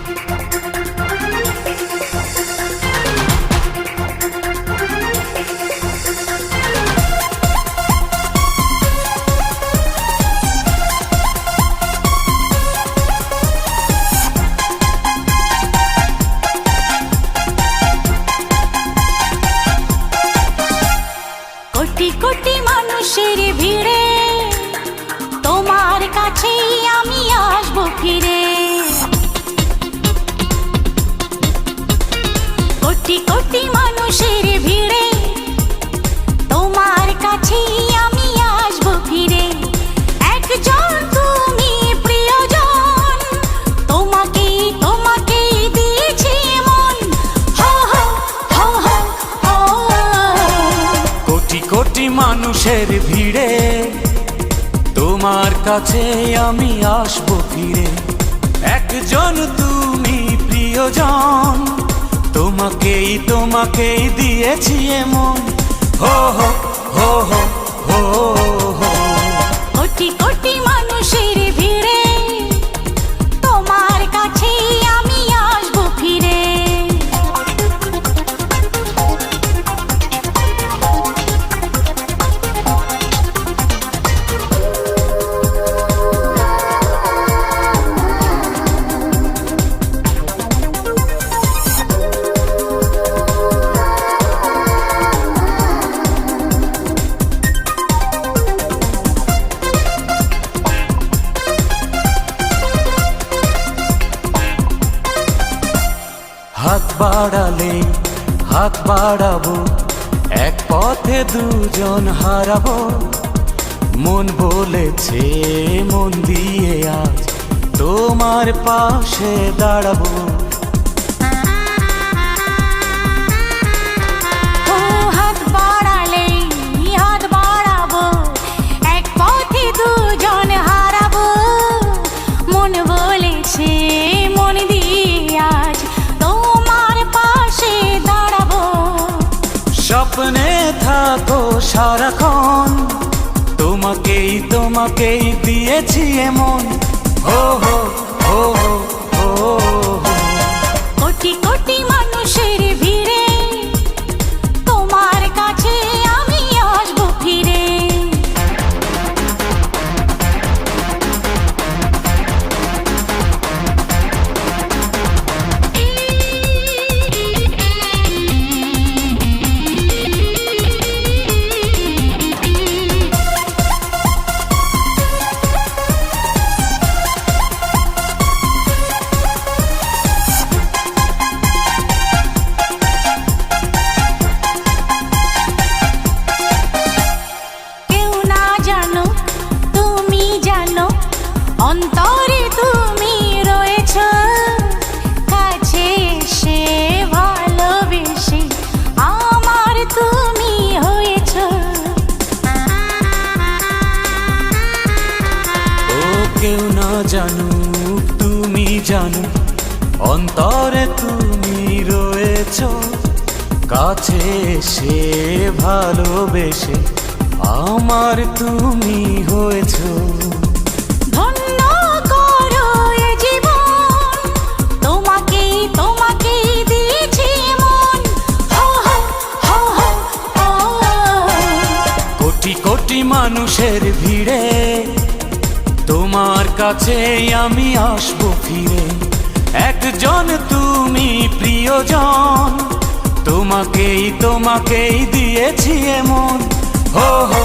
কোটি কোটি মানুষের ভিড়ে তোমার কাছেই আমি আসবো ফিরে। কোটি কোটি মানুষের ভিড়ে তোমার কাছেই আমি আসবো ফিরে। একজন তুমি প্রিয়জন, তোমাকেই তোমাকেই দিয়েছি মন। হো হো হো হো হো। কোটি কোটি মানুষের ভিড়ে তোমার কাছে আমি আসবো ফিরে। একজন তুমি প্রিয়জন, তোমাকেই তোমাকেই দিয়েছি এমন। হো হো হো হো হো হো। কোটি কোটি মানুষের ভিড়ে তোমার কাছেই আমি আসবো ফিরে। হাত বাড়ালে হাত বাড়াবো, এক পথে দুজন হারাবো। মন বলেছে মন দিয়ে আজ তোমার পাশে দাঁড়াবো। ও হাত বাড়ালে হাত বাড়াবো, এক পথে দুজন হারাবো। মন বলেছে মন দিয়ে আজ তোমার পাশে দাঁড়াবো। স্বপ্নে থাকো সারাক্ষণ, তোমাকেই তোমাকেই দিয়েছি এমন। হো হো হো হো হো। কোটি কোটি মানুষের ভিড়ে তোমার কাছে আমি আসবো ফিরে। অন্তরে তুমি রয়েছ, কাছে এসে ভালোবেসে আমার তুমি হয়েছ। ও কেউ না জানুক তুমি জানো, অন্তরে তুমি রয়েছ, কাছে এসে ভালোবেসে আমার তুমি হয়েছ। ধন্য করো এ জীবন, তোমাকেই তোমাকেই দিয়েছি মন। হো হো হো হো হো। কোটি কোটি মানুষের ভিড়ে তোমার কাছে আমি আসবো ফিরে। একজন তুমি প্রিয়জন, তোমাকেই তোমাকেই দিয়েছি এমন। হো হো।